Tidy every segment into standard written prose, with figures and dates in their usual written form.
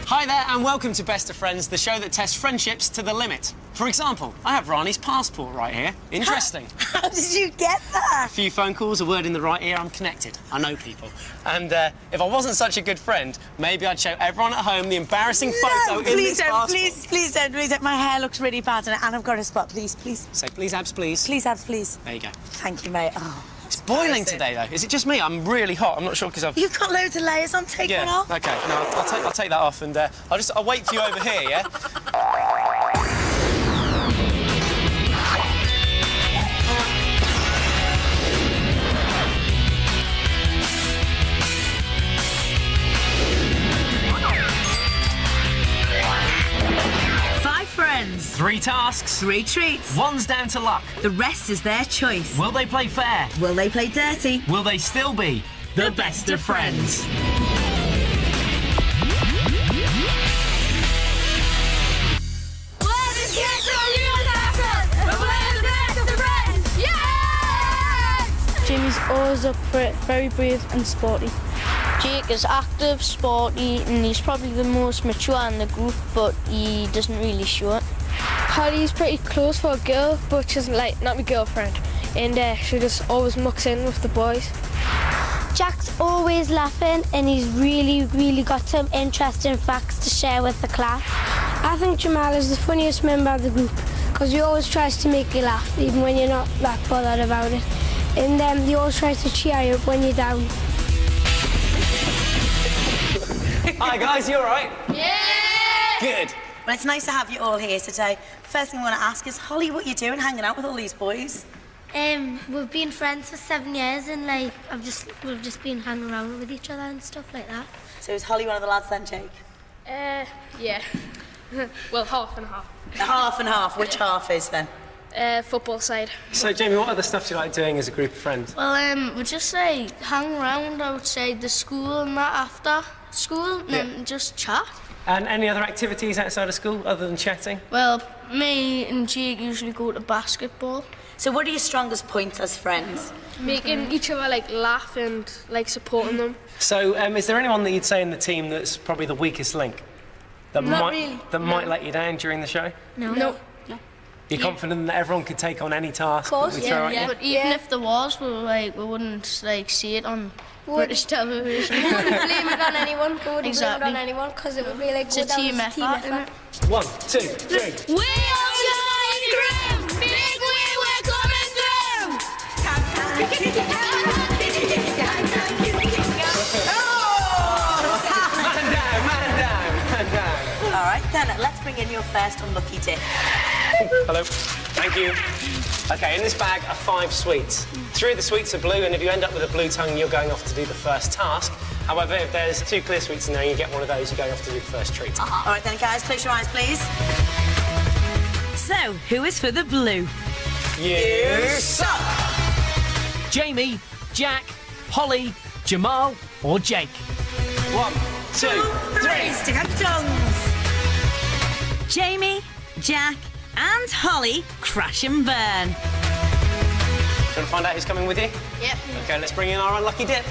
Hi there and welcome to Best of Friends, the show that tests friendships to the limit. For example, I have Rani's passport right here. Interesting. How did you get that? A few phone calls, a word in the right ear, I'm connected. I know people. And if I wasn't such a good friend, maybe I'd show everyone at home the embarrassing photo in this passport. Please don't. My hair looks really bad and I've got a spot. Please. Say please, abs, please. Please, abs, please. There you go. Thank you, mate. Oh. It's boiling today, though. Is it just me? I'm really hot. I'm not sure because I've... You've got loads of layers on. Take one off. OK. No, I'll take that off and I'll wait for you over here, yeah? Friends. 3 tasks. 3 treats. 1's down to luck. The rest is their choice. Will they play fair? Will they play dirty? Will they still be the best of friends? Jamie's always up for it, very brave and sporty. Jake is active, sporty, and he's probably the most mature in the group, but he doesn't really show it. Holly's pretty close for a girl, but she's like not my girlfriend, and she just always mucks in with the boys. Jack's always laughing, and he's really got some interesting facts to share with the class. I think Jamaal is the funniest member of the group, because he always tries to make you laugh, even when you're not that bothered about it. And he always tries to cheer you up when you're down. Hi guys, you all right? Yeah! Good. Well, it's nice to have you all here today. First thing I want to ask is, Holly, what you doing hanging out with all these boys? We've been friends for 7 years, and like we've just been hanging around with each other and stuff like that. So is Holly one of the lads then, Jake? Yeah. Well, half and half. Half and half. Which half is then? Football side. So, Jamie, what other stuff do you like doing as a group of friends? Well, we just like hang around outside the school and that after school, and then just chat. And any other activities outside of school other than chatting? Well, me and Jake usually go to basketball. So what are your strongest points as friends? Making each other like laugh and like supporting them. So, is there anyone that you'd say in the team that's probably the weakest link? That might let you down during the show? No. You're confident that everyone could take on any task? Of course, that we throw at you? But even if there was, we wouldn't like see it on British television. We wouldn't blame it on anyone. We wouldn't Exactly. blame it on anyone because it would be like It's a team effort, isn't it? 1, 2, 3. We are Johnny Grim! Big we're coming through! Man down. All right, then, let's bring in your first unlucky dip. Hello. Thank you. OK, in this bag are 5 sweets. 3 of the sweets are blue, and if you end up with a blue tongue, you're going off to do the first task. However, if there's 2 clear sweets in there and you get one of those, you're going off to do the first treat. All right, then, guys, close your eyes, please. So, who is for the blue? You suck! Jamie, Jack, Holly, Jamaal or Jake? 1, 2, 3. Stick out your tongues. Jamie, Jack and Holly crash and burn. Do you want to find out who's coming with you? Yep. OK, let's bring in our unlucky dip.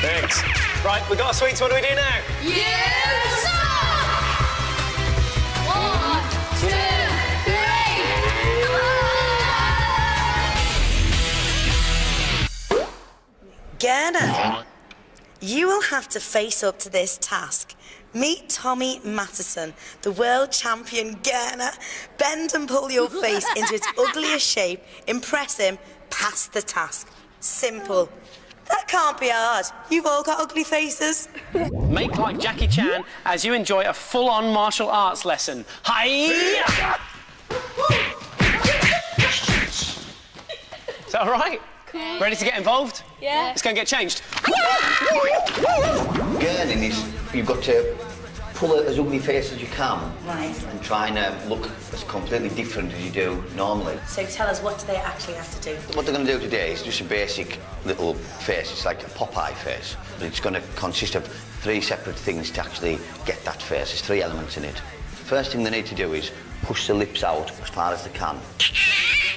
Thanks. Right, we've got our sweets. What do we do now? You suck! 1, 2, 3. Gerda, you will have to face up to this task. Meet Tommy Mattison, the world champion Gerda. Bend and pull your face into its ugliest shape. Impress him, pass the task. Simple. That can't be hard. You've all got ugly faces. Make like Jackie Chan as you enjoy a full-on martial arts lesson. Hi-ya! Is that all right? Cool. Ready to get involved? Yeah. Let's go and get changed. Gurning is you've got to pull it as ugly face as you can. Right. And try and look as completely different as you do normally. So tell us, what do they actually have to do? What they're going to do today is just a basic little face. It's like a Popeye face. But it's going to consist of 3 separate things to actually get that face. There's 3 elements in it. First thing they need to do is push the lips out as far as they can.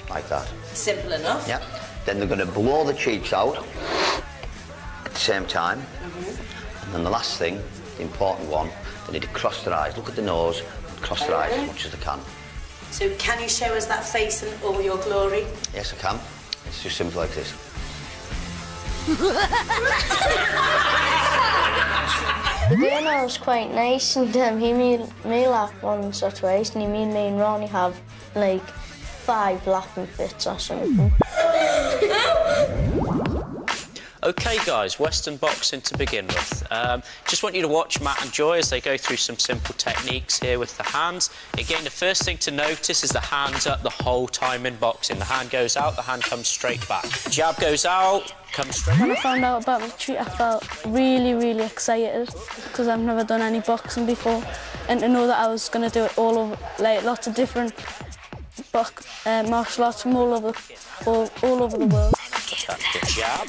Like that. Simple enough. Yeah. Then they're going to blow the cheeks out at the same time. And then the last thing the important one. They need to cross their eyes, look at the nose, cross their eyes as much as they can. So can you show us that face in all your glory? Yes, I can. It's just simple like this. The girl was quite nice, and he made me laugh once or twice, and he made me and Ronnie have like 5 laughing fits or something. OK, guys, Western boxing to begin with. Just want you to watch Matt and Joy as they go through some simple techniques here with the hands. Again, the first thing to notice is the hands up the whole time in boxing. The hand goes out, the hand comes straight back. Jab goes out, comes straight back. When I found out about the treat, I felt really, really excited because I've never done any boxing before, and to know that I was going to do it all over, like lots of different martial arts from all over the world. The jab.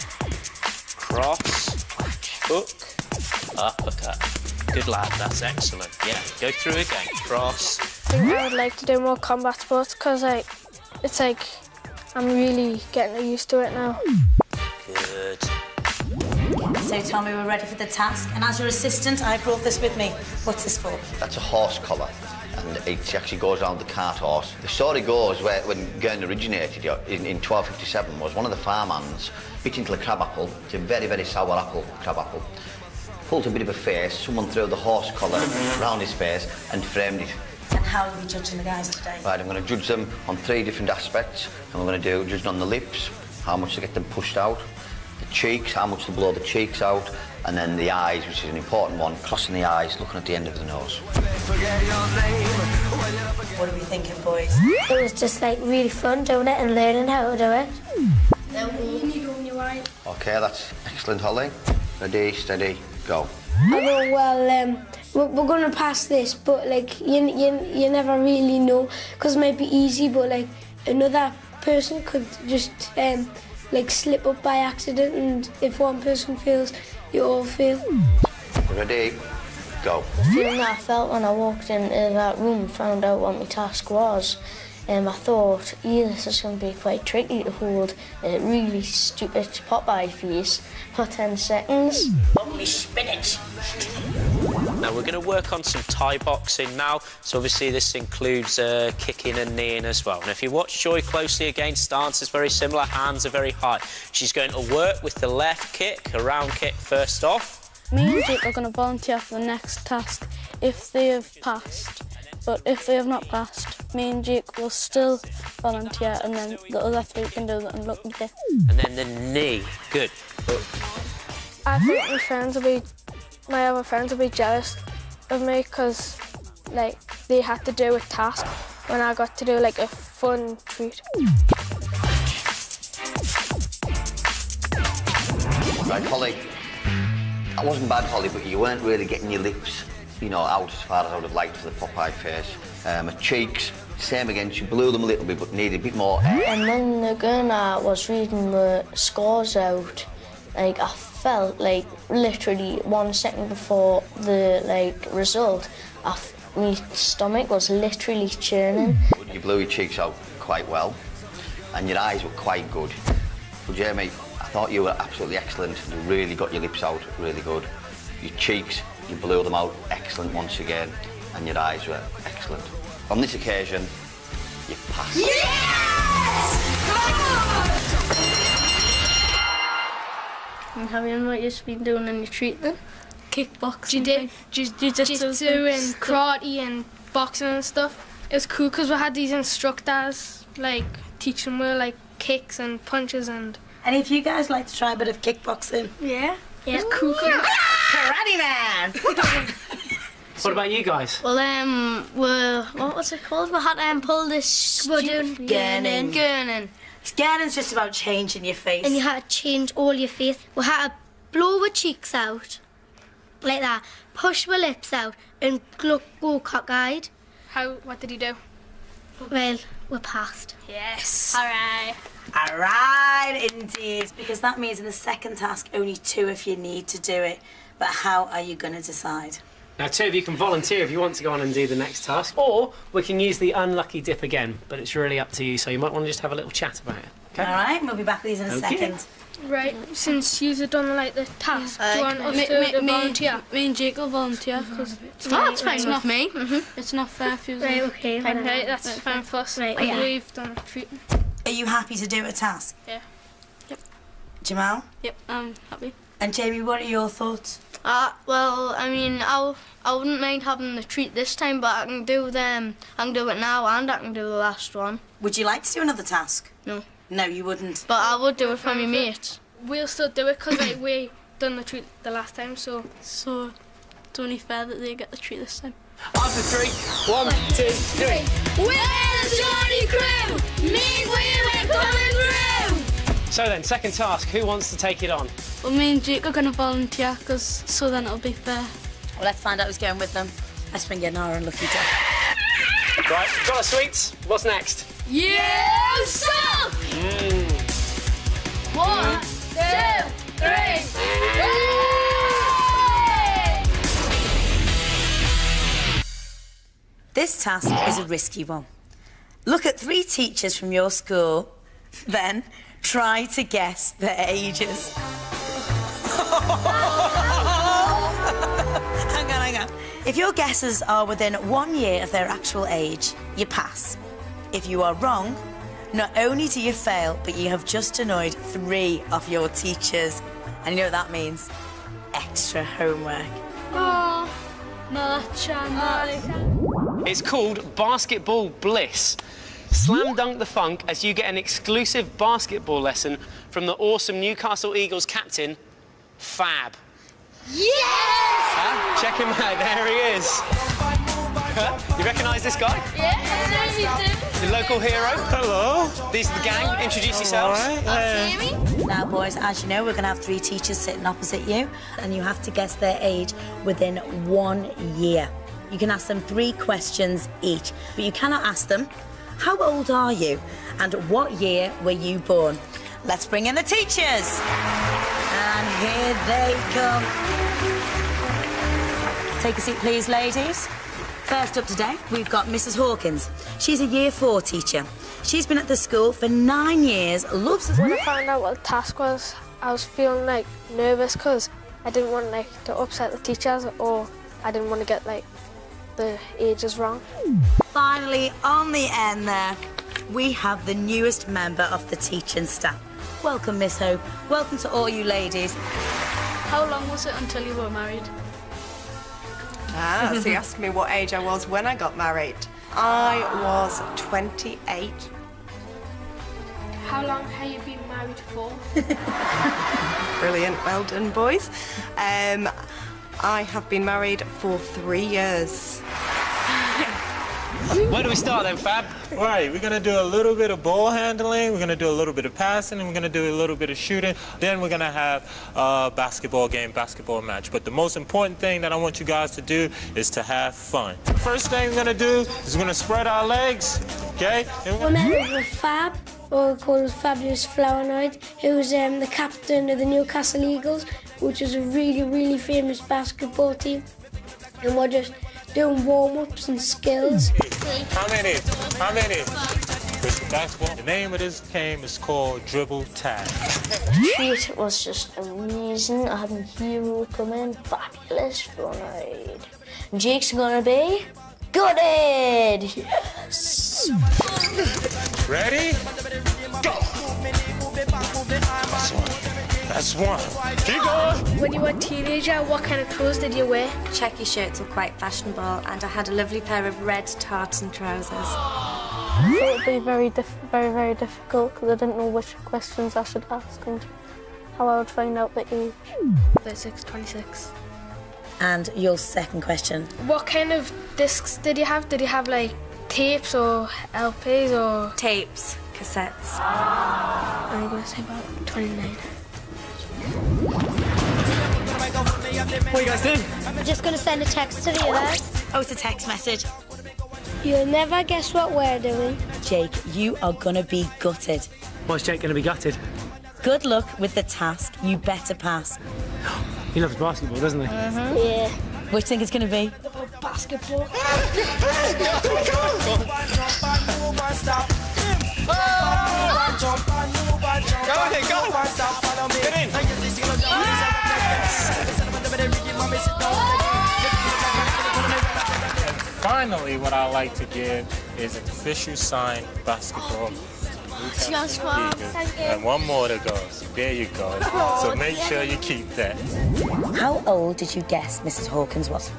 Cross, hook, uppercut. Good lad, that's excellent. Yeah, go through again. Cross. I think I would like to do more combat sports because it's like I'm really getting used to it now. Good. So Tommy, we're ready for the task, and as your assistant, I brought this with me. What's this for? That's a horse collar, and it actually goes around the cart horse. The story goes when Gurn originated in 1257 was one of the farmhands bit into a crab apple. It's a very, very sour apple, crab apple. Pulled a bit of a face, someone threw the horse collar around his face and framed it. And how are we judging the guys today? Right, I'm going to judge them on 3 different aspects. And we're going to judge them on the lips, how much to get them pushed out, the cheeks, how much to blow the cheeks out, and then the eyes, which is an important one, crossing the eyes, looking at the end of the nose. What are we thinking, boys? It was just like really fun doing it and learning how to do it. OK, that's excellent, Holly. Ready, steady, go. I go, well, we're going to pass this, but like you never really know because it might be easy, but like another person could just like slip up by accident, and if one person fails, you all fail. Ready, go. The feeling that I felt when I walked into that room and found out what my task was, I thought, this is going to be quite tricky to hold a really stupid Popeye face for 10 seconds. Lovely spinach. Now we're going to work on some Thai boxing now, so obviously this includes kicking and kneeing as well. And if you watch Joy closely, again, stance is very similar, hands are very high. She's going to work with the left kick, a round kick first off. Me and Jake are going to volunteer for the next task if they have passed. But if they have not passed, me and Jake will still volunteer, and then the other 3 can do the unlucky kick. And then the knee. Good. I think my other friends will be jealous of me because like they had to do a task when I got to do like a fun treat. Right, Holly. That wasn't bad, Holly, but you weren't really getting your lips, out as far as I would have liked for the Popeye face. My cheeks, same again, she blew them a little bit, but needed a bit more air. And when the gunner was reading the scores out, I felt like literally 1 second before the result, my stomach was literally churning. You blew your cheeks out quite well, and your eyes were quite good. But Jamie, I thought you were absolutely excellent. You really got your lips out really good. Your cheeks, you blew them out excellent once again, and your eyes were excellent. On this occasion, you passed. Yes! And have you what you've been doing in your treat then? Kickboxing. Jiu-jitsu and karate and boxing and stuff. It was cool because we had these instructors teaching me kicks and punches and. Any of you guys like to try a bit of kickboxing? Yeah. It's cool. Karate man! What about you guys? Well, what was it called? We had to pull this. We're doing gurning. Gurning's just about changing your face. And you had to change all your face. We had to blow our cheeks out, like that, push our lips out, and go cockeyed. What did he do? Well, we passed. Yes. All right. All right, indeed. Because that means in the second task, only 2 of you need to do it. But how are you going to decide? Now, 2 of you can volunteer if you want to go on and do the next task, or we can use the unlucky dip again, but it's really up to you, so you might want to just have a little chat about it. Okay. All right, we'll be back with these in a second. Right, since you've done like the task, do you want us to volunteer? Me and Jake will volunteer because That's fine with me. it's not fair if you. Right, okay. Right, that's fine for us. Right, yeah. We've done a treat. Are you happy to do a task? Yeah. Jamal? Yep, I'm happy. And Jamie, what are your thoughts? Well, I mean, I wouldn't mind having the treat this time, but I can do them. I can do it now, and I can do the last one. Would you like to do another task? No. No, you wouldn't. But I would do it for my mates. We'll still do it because like, we done the treat the last time, so So it's only fair that they get the treat this time. After 3, 1, 2, 3. we're the Johnny Crew! Mean we're coming through! So then, second task, who wants to take it on? Well, me and Jake are going to volunteer so then it'll be fair. Well, let's find out who's going with them. Let's bring in our unlucky dog. Right, got our sweets. What's next? Yeah, so! 1, 2, 3. This task is a risky one. Look at 3 teachers from your school, then try to guess their ages. Hang on. If your guesses are within 1 year of their actual age, you pass. If you are wrong, not only do you fail, but you have just annoyed 3 of your teachers. And you know what that means? Extra homework. Oh, no, Jamaal. It's called Basketball Bliss. Slam dunk the funk as you get an exclusive basketball lesson from the awesome Newcastle Eagles captain, Fab. Yeah! Check him out, there he is. You recognise this guy? Yeah, The local hero? Hello. These are the gang, introduce yourselves. Now, boys, as you know, we're going to have 3 teachers sitting opposite you, and you have to guess their age within 1 year. You can ask them 3 questions each, but you cannot ask them, how old are you, and what year were you born? Let's bring in the teachers. And here they come. Take a seat, please, ladies. First up today, we've got Mrs. Hawkins. She's a Year 4 teacher. She's been at the school for 9 years, loves us. When I found out what the task was, I was feeling like nervous because I didn't want to upset the teachers, or I didn't want to get the ages wrong. Finally, on the end there, we have the newest member of the teaching staff. Welcome, Miss Hope. Welcome to all you ladies. How long was it until you were married? So you asked me what age I was when I got married. I was 28. How long have you been married for? Brilliant, well done, boys. I have been married for 3 years. Where do we start then, Fab? Right, we're gonna do a little bit of ball handling, we're gonna do a little bit of passing, and we're gonna do a little bit of shooting. Then we're gonna have a basketball game, basketball match. But the most important thing that I want you guys to do is to have fun. First thing we're gonna do is we're gonna spread our legs, okay? When I was with Fab, or called Fabulous Flowernoid, who was the captain of the Newcastle Eagles, which was a really, really famous basketball team. And we're just doing warm-ups and skills. How many? Basketball. The name of this game is called Dribble Tag. The treat was just amazing. I had a hero come in, Fabulous Flowernoid. And Jake's gonna be gutted! Yes! Ready? Go! That's one. Keep going. When you were a teenager, what kind of clothes did you wear? Checky shirts were quite fashionable, and I had a lovely pair of red tartan trousers. I thought it would be very, very difficult because I didn't know which questions I should ask and how I would find out the age. 36, 26. And your second question. What kind of discs did you have? Did you have tapes or LPs or... Tapes, cassettes. I'm going to say about 29. What are you guys doing? I'm just going to send a text to the others. Oh, it's a text message. You'll never guess what we're doing. Jake, you are gonna be gutted. Why's Jake going to be gutted? Good luck with the task. You better pass. He loves basketball, doesn't he? Yeah. Which do you think it's gonna be? Basketball. Oh! Go with it, go! Get in! Finally, what I like to give is an official signed basketball. Just one. And one more to go. There you go. So make sure you keep that. How old did you guess Mrs. Hawkins was?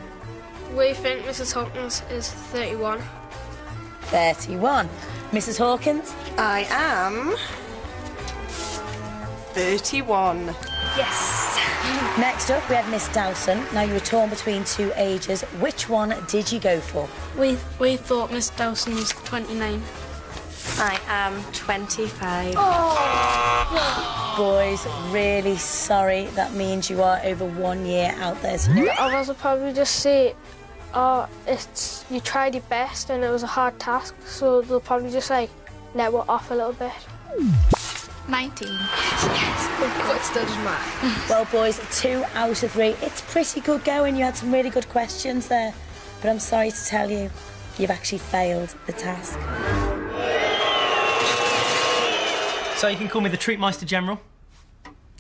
We think Mrs. Hawkins is 31. 31. Mrs. Hawkins? I am 31. Yes. Next up, we had Miss Dowson. Now, you were torn between two ages. Which one did you go for? We thought Miss Dowson was 29. I am 25. Boys, really sorry. That means you are over 1 year out there. So Others will probably just say, oh, you tried your best and it was a hard task, so they'll probably just like let it off a little bit. 19. But still doesn't matter. Well, boys, 2 out of 3. It's pretty good going. You had some really good questions there. But I'm sorry to tell you, you've actually failed the task. So you can call me the Treatmeister General.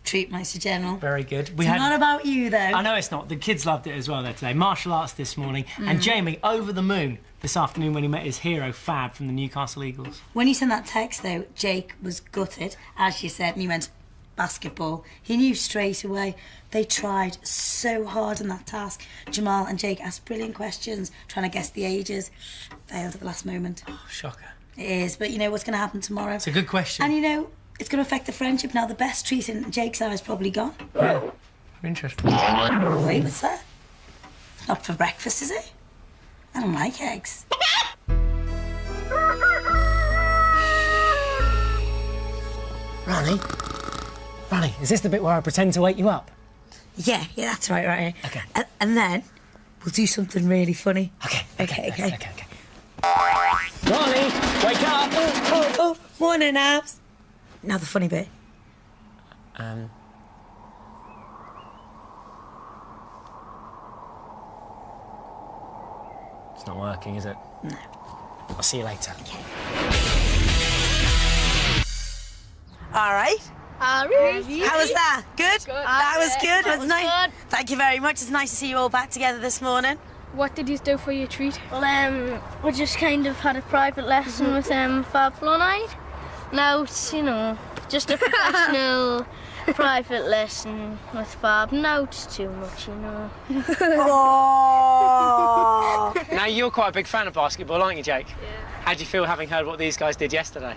Treatmeister General. Very good. It's not about you, though. I know it's not. The kids loved it as well there today. Martial arts this morning. And Jamie, over the moon this afternoon when he met his hero, Fab, from the Newcastle Eagles. When you sent that text, though, Jake was gutted, as you said, and he went, basketball. He knew straight away. They tried so hard on that task. Jamaal and Jake asked brilliant questions, trying to guess the ages. Failed at the last moment. Oh, shocker. It is, but you know what's going to happen tomorrow? It's a good question. And you know, it's going to affect the friendship now. The best treat in Jake's eye is probably gone. Yeah. Interesting. Wait, what's that? Not for breakfast, is it? I don't like eggs. Ronnie, is this the bit where I pretend to wake you up? Yeah, that's right. Okay. And then we'll do something really funny. Okay. Ronnie, wake up! Oh, morning, Abs. Now the funny bit. It's not working, is it? No. I'll see you later. Okay. All right. How was that? Good? That was good. It was nice. Good. Thank you very much. It's nice to see you all back together this morning. What did you do for your treat? Well, we just kind of had a private lesson with Fab night. Now it's, you know, just a professional private lesson with Fab. No, it's too much, you know. Oh. Now, you're quite a big fan of basketball, aren't you, Jake? Yeah. How do you feel having heard what these guys did yesterday?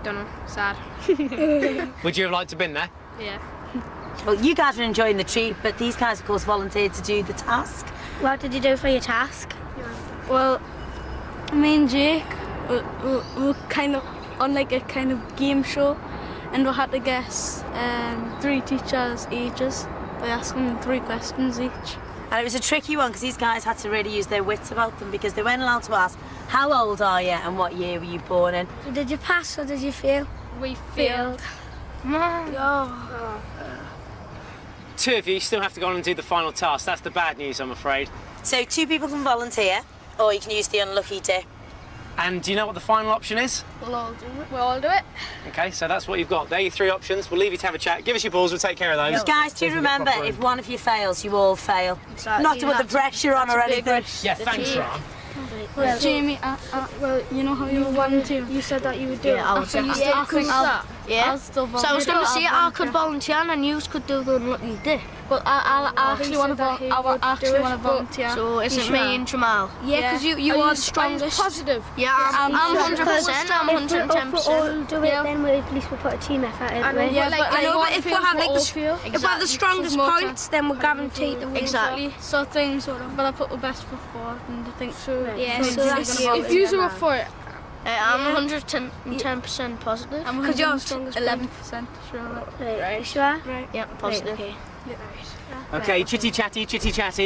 Don't know, sad. Would you have liked to have been there? Yeah. Well, you guys are enjoying the treat, but these guys, of course, volunteered to do the task. What did you do for your task? Well, me and Jake were kind of on like a kind of game show, and we had to guess 3 teachers' ages by asking them 3 questions each. And it was a tricky one because these guys had to really use their wits about them because they weren't allowed to ask, how old are you and what year were you born in? So did you pass or did you fail? We failed. Two of you still have to go on and do the final task. That's the bad news, I'm afraid. So 2 people can volunteer, or you can use the unlucky dip. And do you know what the final option is? We'll all do it. We'll all do it. OK, so that's what you've got. There are your 3 options. We'll leave you to have a chat. Give us your balls, we'll take care of those. Guys, do remember, if one of you fails, you all fail. Exactly. Not to put the pressure on or anything. Yeah, thanks, Ron. Well, Jamie, well, you know how you were volunteer? You said that you would do it. I'll still Yeah. I'll still volunteer. So I was going to say I could volunteer and you could do the unlucky dip. But I actually want to volunteer. So is it me and Jamaal? Yeah, because you are the strongest. Positive. Yeah, I'm 100%. I'm 110%. If we all do it, then at least we'll put a team effort in. Yeah, but I know, but if we have like if we have the strongest points, then we're guaranteed the win. Exactly. So things sort of, but I put the best foot forward, and I think so. Yeah, so that's if you were for it. I'm 110% positive. I'm 11% sure. Right. Sure? Right. Yeah, positive. Okay. OK, chitty chatty.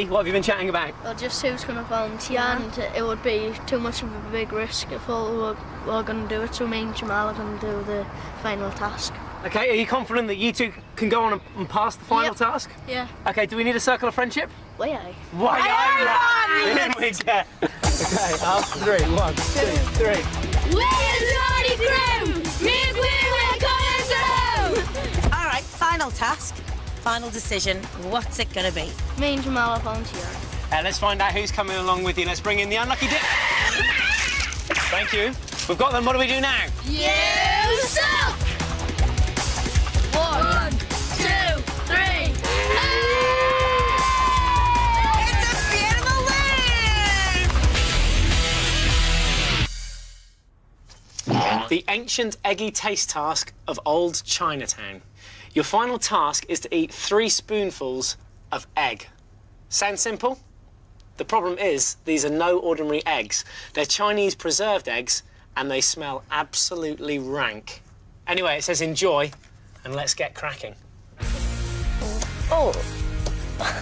What have you been chatting about? Well, just who's going to volunteer, and it would be too much of a big risk if all were going to do it. So me and Jamaal are going to do the final task. OK, are you confident that you 2 can go on and pass the final task? Yeah. OK, do we need a circle of friendship? Why? Why OK, after 3. 1, 2, 3. We're the Naughty Crew! Big win, we're coming through! All right, final task, final decision. What's it gonna be? Me and Jamaal are volunteering. Let's find out who's coming along with you. Let's bring in the unlucky dip. Thank you. We've got them. What do we do now? You suck! 1, 2, 3. It's a beautiful win! The ancient eggy taste task of old Chinatown. Your final task is to eat 3 spoonfuls of egg. Sound simple? The problem is, these are no ordinary eggs. They're Chinese preserved eggs, and they smell absolutely rank. Anyway, it says enjoy, and let's get cracking. Oh.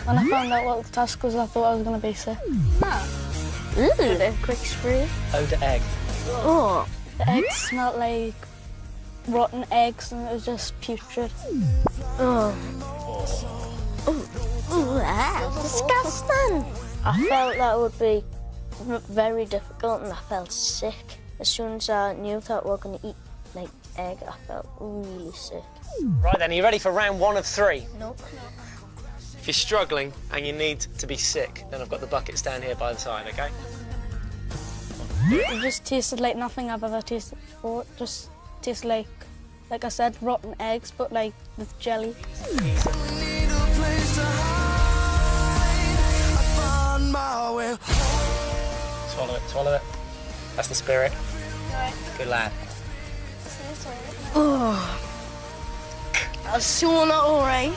When I found out what the task was, I thought I was going to be sick. Ooh. A quick spree. Ode to egg. Oh. The eggs smelled like rotten eggs, and it was just putrid. Oh. Ooh, that's disgusting. I felt that would be very difficult, and I felt sick. As soon as I knew that we were going to eat, like, egg, I felt really sick. Right then, are you ready for round 1 of 3? Nope. If you're struggling and you need to be sick, then I've got the buckets down here by the side, OK? It just tasted like nothing I've ever tasted before. It just tasted like I said, rotten eggs, but, like, with jelly. Swallow it, swallow it. That's the spirit. Good lad. Oh. I was still not all right.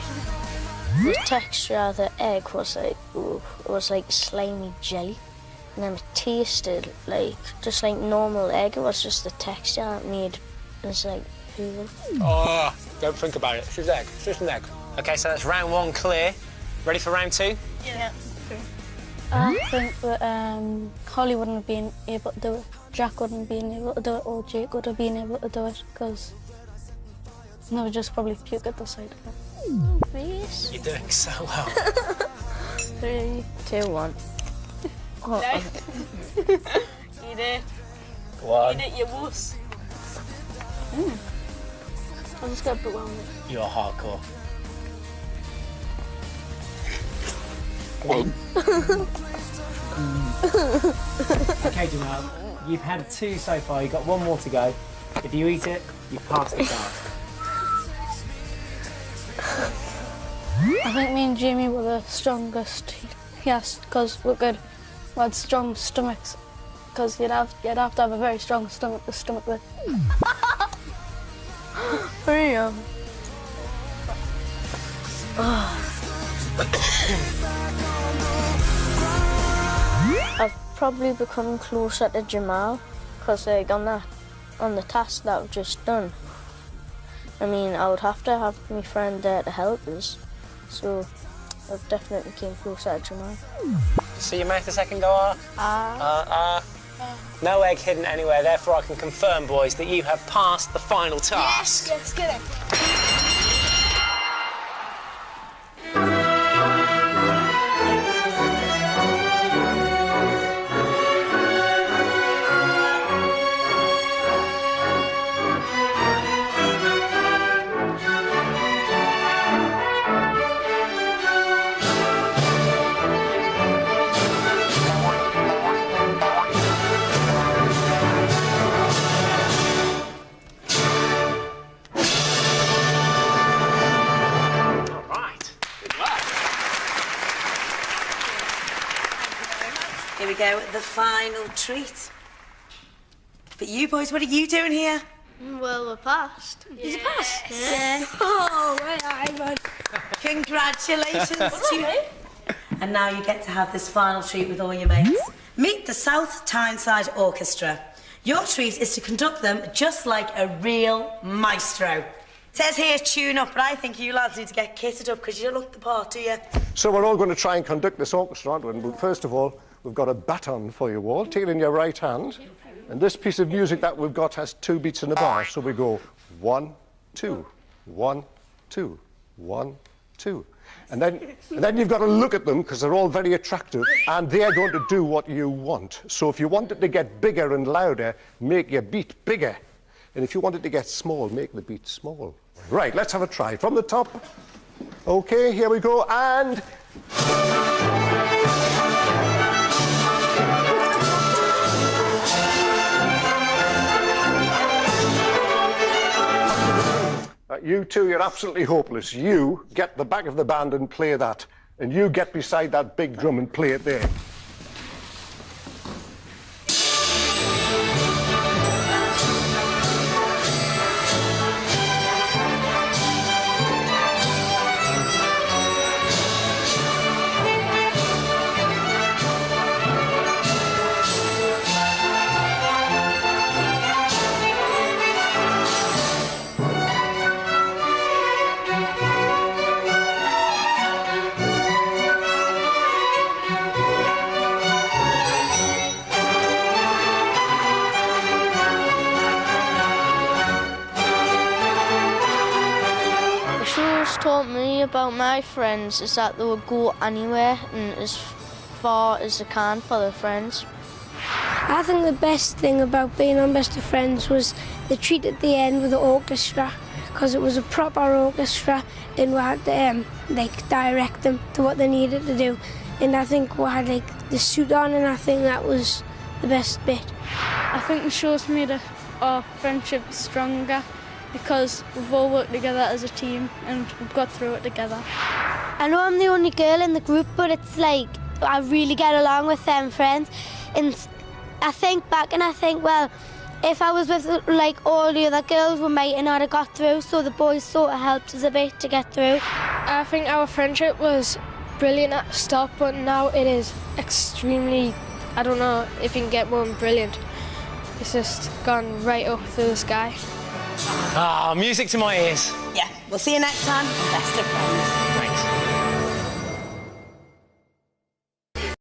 The texture of the egg was like, ooh, it was like slimy jelly. And then it tasted like, just like normal egg. It was just the texture it made. It was like, ooh. Oh, don't think about it. It's just egg. It's just an egg. OK, so that's round 1 clear. Ready for round 2? Yeah. I think that Holly wouldn't have been able to do it, Jack wouldn't have been able to do it, or Jake would have been able to do it, because they would just probably puke at the sight of it. Oh, please. You're doing so well. 3, 2, 1. Oh. Eat it. Go on. Eat it, you wuss. I'm just going to put one on it. You're hardcore. OK, Jamaal, you've had 2 so far. You've got 1 more to go. If you eat it, you've passed the task. I think me and Jamie were the strongest. Yes, because we had strong stomachs. Because you'd have to have a very strong stomach to stomach with. Very young. I've probably become closer to Jamaal, because like, on the task that I've just done, I mean, I would have to have my friend there to help us, so I've definitely came closer to Jamaal. See your mouth a second, go No egg hidden anywhere, therefore I can confirm, boys, that you have passed the final task. Yes, get it. Here we go, the final treat. But you boys, what are you doing here? Well, we're passed. Is it passed? Yeah. Oh, right, Ivan. Congratulations to you. And now you get to have this final treat with all your mates. Meet the South Tyneside Orchestra. Your treat is to conduct them just like a real maestro. It says here tune up, but I think you lads need to get kitted up because you don't look the part, do you? So we're all going to try and conduct this orchestra, aren't we? But first of all, we've got a baton for you all. Take it in your right hand. And this piece of music that we've got has 2 beats in a bar. So we go 1, 2, 1, 2, 1, 2. And then you've got to look at them because they're all very attractive and they're going to do what you want. So if you want it to get bigger and louder, make your beat bigger. And if you wanted to get small, make the beat small. Right, let's have a try. From the top. OK, here we go, and... You two, you're absolutely hopeless. You get the back of the band and play that. And you get beside that big drum and play it there. Taught me about my friends is that they would go anywhere and as far as they can for their friends. I think the best thing about being on Best of Friends was the treat at the end with the orchestra, because it was a proper orchestra and we had to like direct them to what they needed to do. And I think we had like the suit on, and I think that was the best bit. I think the show's made our friendship stronger, because we've all worked together as a team and we've got through it together. I know I'm the only girl in the group, but it's like I really get along with them friends. And I think back and I think, well, if I was with like all the other girls, we might not have got through, so the boys sort of helped us a bit to get through. I think our friendship was brilliant at the start, but now it is extremely, I don't know if you can get more than brilliant. It's just gone right up through the sky. Ah, music to my ears. Yeah, we'll see you next time on Best of Friends.